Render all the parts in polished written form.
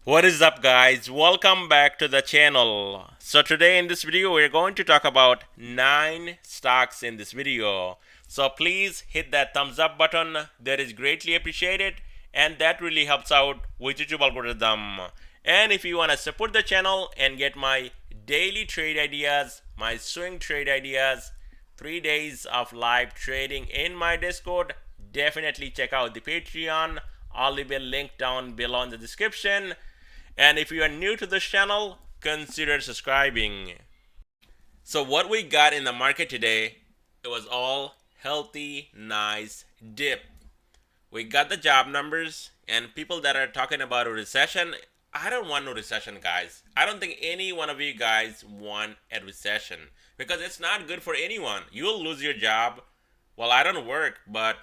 What is up, guys? Welcome back to the channel. So today in this video we're going to talk about 9 stocks in this video. So please hit that thumbs up button. That is greatly appreciated and that really helps out with YouTube algorithm. And if you want to support the channel and get my daily trade ideas, my swing trade ideas, 3 days of live trading in my Discord, definitely check out the Patreon. I'll leave a link down below in the description. And if you are new to this channel, consider subscribing. So what we got in the market today, it was all healthy, nice dip. We got the job numbers and people that are talking about a recession. I don't want no recession, guys. I don't think any one of you guys want a recession because it's not good for anyone. You'll lose your job. Well, I don't work, but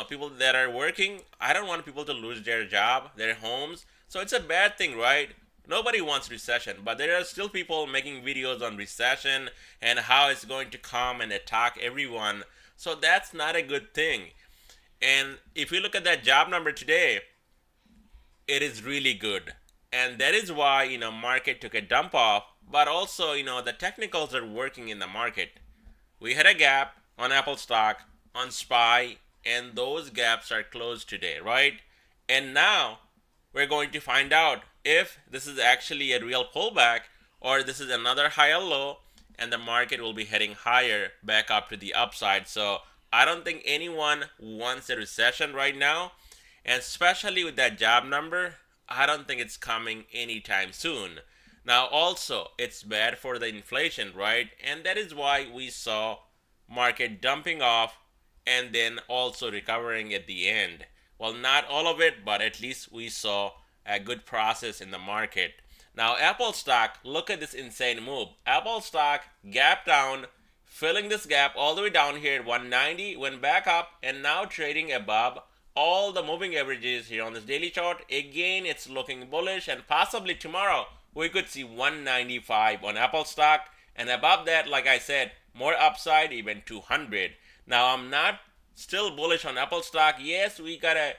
people that are working, I don't want people to lose their job, their homes. So it's a bad thing, right? Nobody wants recession, but there are still people making videos on recession and how it's going to come and attack everyone. So that's not a good thing. And if you look at that job number today, it is really good. And that is why, market took a dump off, but also, the technicals are working in the market. We had a gap on Apple stock, on SPY, and those gaps are closed today, right? And now we're going to find out if this is actually a real pullback or this is another higher low and the market will be heading higher back up to the upside. So I don't think anyone wants a recession right now, and especially with that job number, I don't think it's coming anytime soon. Now also, it's bad for the inflation, right? And that is why we saw market dumping off and then also recovering at the end. Well, not all of it, but at least we saw a good process in the market. Now, Apple stock, look at this insane move. Apple stock gap down, filling this gap all the way down here at 190, went back up, and now trading above all the moving averages here on this daily chart. Again, it's looking bullish, and possibly tomorrow we could see 195 on Apple stock, and above that, like I said, more upside, even 200. Now, I'm not still bullish on Apple stock. Yes, we got a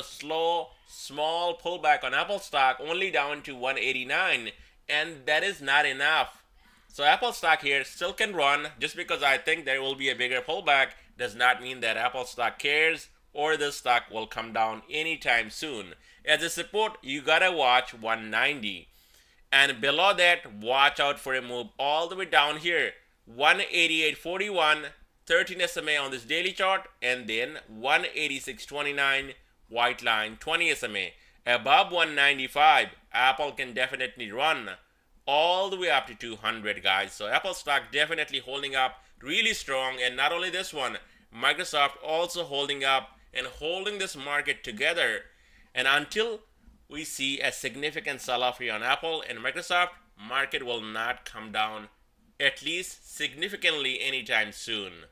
slow, small pullback on Apple stock, only down to 189, and that is not enough. So Apple stock here still can run. Just because I think there will be a bigger pullback does not mean that Apple stock cares or the stock will come down anytime soon. As a support, you gotta watch 190. And below that, watch out for a move all the way down here. 188.41, 13 SMA on this daily chart, and then 186.29, white line, 20 SMA. Above 195, Apple can definitely run all the way up to 200, guys. So Apple stock definitely holding up really strong. And not only this one, Microsoft also holding up and holding this market together. And until we see a significant sell-off here on Apple and Microsoft, market will not come down, at least significantly, anytime soon.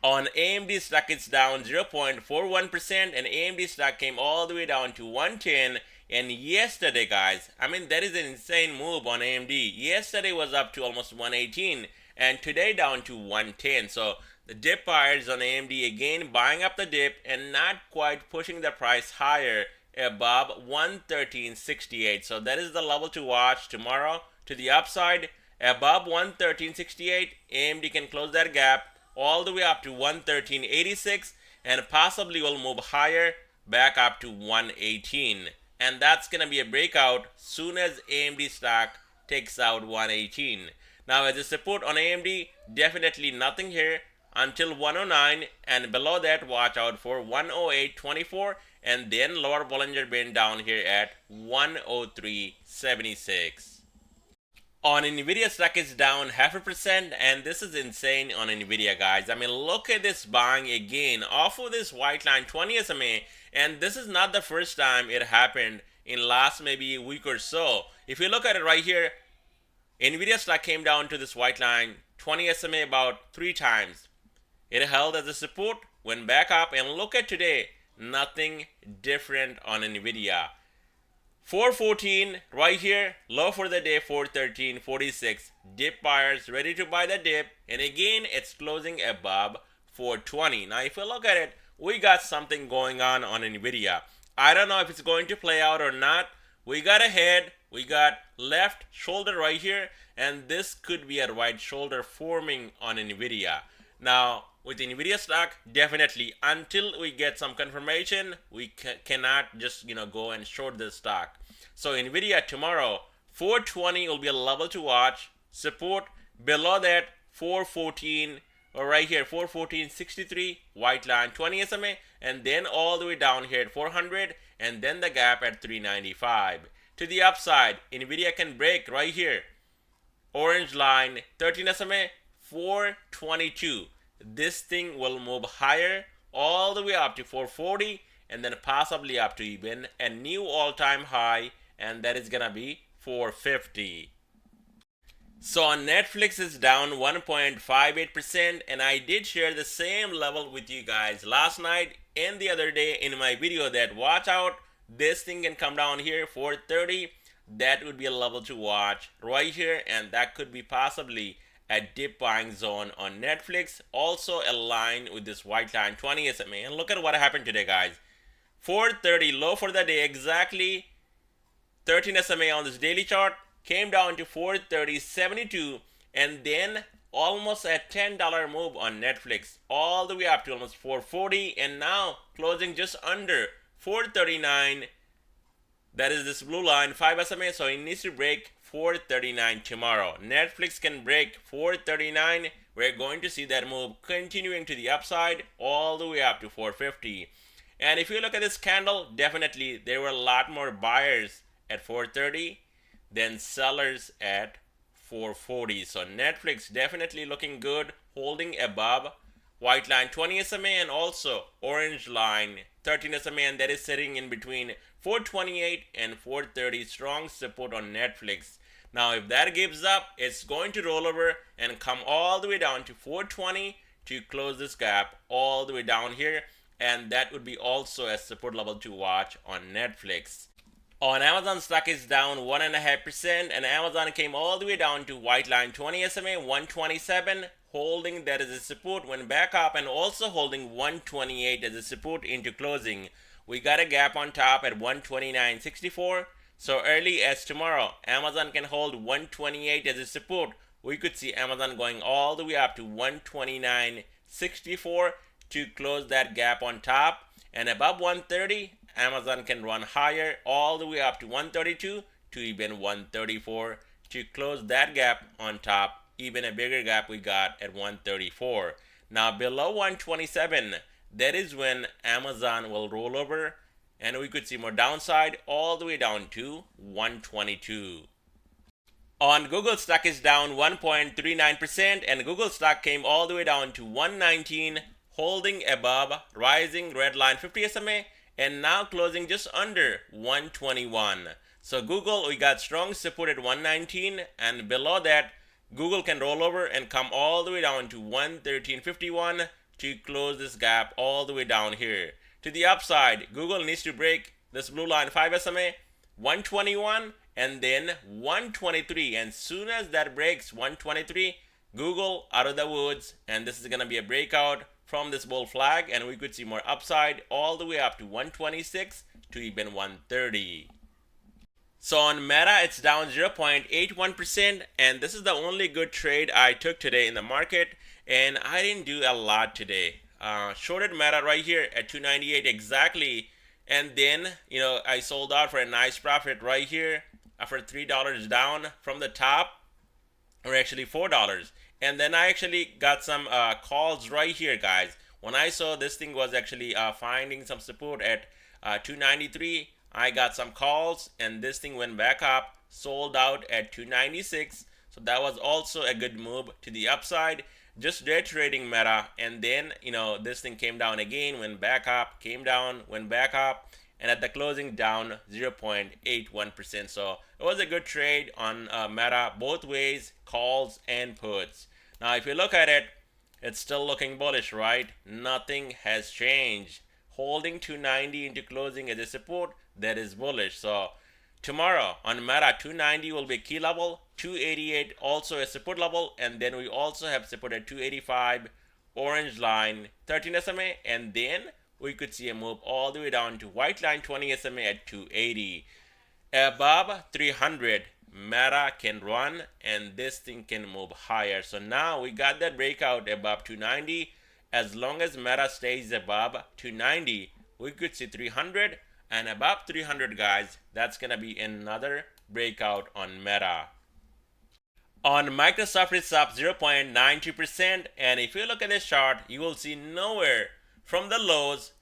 On AMD stock, it's down 0.41%, and AMD stock came all the way down to 110. And yesterday, guys, that is an insane move on AMD. Yesterday was up to almost 118, and today down to 110. So the dip buyers on AMD again buying up the dip and not quite pushing the price higher above 113.68. So that is the level to watch tomorrow to the upside. Above 113.68, AMD can close that gap all the way up to 113.86 and possibly will move higher back up to 118. And that's going to be a breakout soon as AMD stock takes out 118. Now, as a support on AMD, definitely nothing here until 109, and below that, watch out for 108.24 and then lower Bollinger Band down here at 103.76. On Nvidia, stock is down 0.5%, and this is insane on Nvidia, guys. Look at this buying again off of this white line 20 SMA, and this is not the first time it happened in last maybe a week or so. If you look at it right here, Nvidia stock came down to this white line 20 SMA about 3 times. It held as a support, went back up, and look at today, nothing different on Nvidia. 414 right here, low for the day 413.46. Dip buyers ready to buy the dip, and again it's closing above 420. Now if you look at it, we got something going on Nvidia. I don't know if it's going to play out or not, We got a head, we got left shoulder right here, and this could be a right shoulder forming on Nvidia. Now with Nvidia stock, definitely until we get some confirmation, we cannot just go and short this stock. So Nvidia tomorrow, 420 will be a level to watch. Support below that 414, or right here 414.63, white line 20 SMA, and then all the way down here at 400, and then the gap at 395. To the upside, Nvidia can break right here, orange line 13 SMA, 422. This thing will move higher all the way up to 440, and then possibly up to even a new all-time high, and that is gonna be 450. So on Netflix is down 1.58%, and I did share the same level with you guys last night and the other day in my video that watch out, this thing can come down here 430. That would be a level to watch right here, and that could be possibly a dip buying zone on Netflix, also aligned with this white line 20 SMA. And look at what happened today, guys. 430 low for the day, exactly 13 SMA on this daily chart, came down to 430.72, and then almost a $10 move on Netflix all the way up to almost 440, and now closing just under 439. That is this blue line 5 SMA, so it needs to break 439 tomorrow. Netflix can break 439, we're going to see that move continuing to the upside all the way up to 450. And if you look at this candle, definitely there were a lot more buyers at 430 than sellers at 440. So Netflix definitely looking good, holding above white line 20 SMA and also orange line 13 SMA, and that is sitting in between 428 and 430. Strong support on Netflix. Now if that gives up, it's going to roll over and come all the way down to 420 to close this gap all the way down here, and that would be also a support level to watch on Netflix. On Amazon, stock is down 1.5%, and Amazon came all the way down to white line 20 SMA 127, holding that as a support, went back up and also holding 128 as a support into closing. We got a gap on top at 129.64. So early as tomorrow, Amazon can hold 128 as a support. We could see Amazon going all the way up to 129.64 to close that gap on top, and above 130, Amazon can run higher all the way up to 132 to even 134 to close that gap on top. Even a bigger gap we got at 134. Now below 127, that is when Amazon will roll over, and we could see more downside all the way down to 122. On Google, stock is down 1.39%, and Google stock came all the way down to 119, holding above rising red line 50 SMA, and now closing just under 121. So Google, we got strong support at 119, and below that, Google can roll over and come all the way down to 113.51 to close this gap all the way down here. To the upside, Google needs to break this blue line 5 SMA, 121, and then 123. And soon as that breaks 123, Google out of the woods, and this is going to be a breakout from this bull flag, and we could see more upside all the way up to 126 to even 130. So on Meta, it's down 0.81%, and this is the only good trade I took today in the market, and I didn't do a lot today. Shorted Meta right here at 298 exactly, and then I sold out for a nice profit right here after $3 down from the top, or actually $4. And then I actually got some calls right here, guys. When I saw this thing was actually finding some support at 293, I got some calls, and this thing went back up, sold out at 296. So that was also a good move to the upside. Just day trading Meta, and then this thing came down again, went back up, came down, went back up, and at the closing down 0.81%. So it was a good trade on Meta, both ways, calls and puts. Now if you look at it, it's still looking bullish, right? Nothing has changed. Holding 290 into closing as a support, that is bullish. So tomorrow on Meta, 290 will be a key level, 288 also a support level, and then we also have support at 285, orange line 13 SMA, and then we could see a move all the way down to white line 20 SMA at 280. above 300, Meta can run and this thing can move higher. So now we got that breakout above 290. As long as Meta stays above 290, we could see 300, and above 300, guys, that's gonna be another breakout on Meta. On Microsoft, it's up 0.92%, and if you look at this chart, you will see nowhere from the lows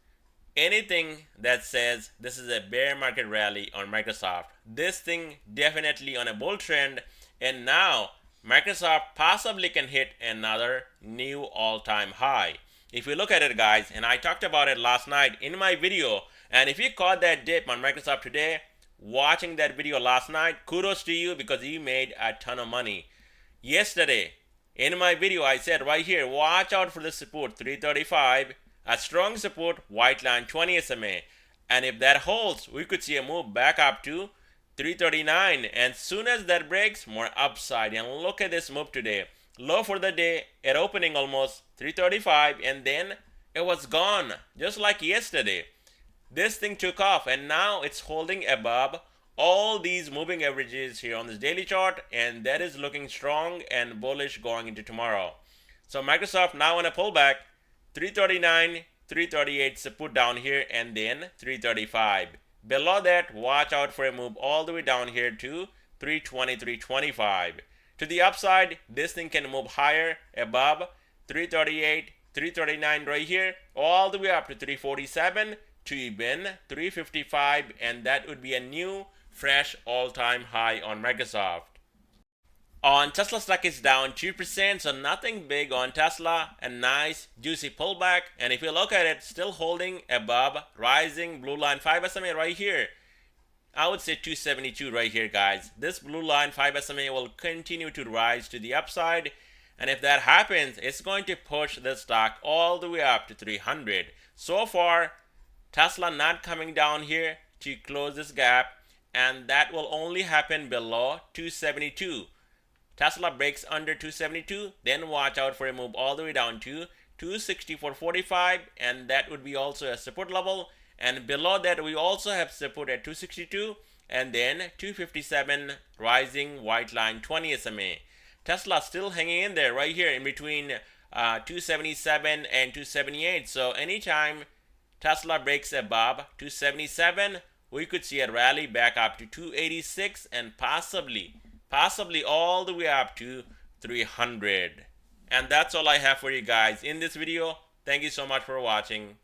anything that says this is a bear market rally on Microsoft. This thing definitely on a bull trend, and now Microsoft possibly can hit another new all-time high. If you look at it, guys, and I talked about it last night in my video, and if you caught that dip on Microsoft today, watching that video last night, kudos to you because you made a ton of money. Yesterday, in my video, I said right here, watch out for the support 335, a strong support, white line 20 SMA. And if that holds, we could see a move back up to 339. And soon as that breaks, more upside. And look at this move today. Low for the day at opening almost 335, and then it was gone, just like yesterday. This thing took off, and now it's holding above all these moving averages here on this daily chart, and that is looking strong and bullish going into tomorrow. So Microsoft now on a pullback, 339, 338 support down here, and then 335. Below that, watch out for a move all the way down here to 320, 325. To the upside, this thing can move higher above 338, 339 right here, all the way up to 347 to even 355, and that would be a new fresh all-time high on Microsoft. On Tesla stock is down 2%, so nothing big on Tesla. A nice juicy pullback, and if you look at it, still holding above rising blue line 5 SMA right here. I would say 272 right here, guys. This blue line 5 SMA will continue to rise to the upside, and if that happens, it's going to push the stock all the way up to 300. So far, Tesla not coming down here to close this gap, and that will only happen below 272. Tesla breaks under 272, then watch out for a move all the way down to 264.45, and that would be also a support level. And below that, we also have support at 262, and then 257 rising white line 20 SMA. Tesla still hanging in there right here in between 277 and 278. So anytime Tesla breaks above 277, we could see a rally back up to 286 and possibly all the way up to 300. And that's all I have for you guys in this video. Thank you so much for watching.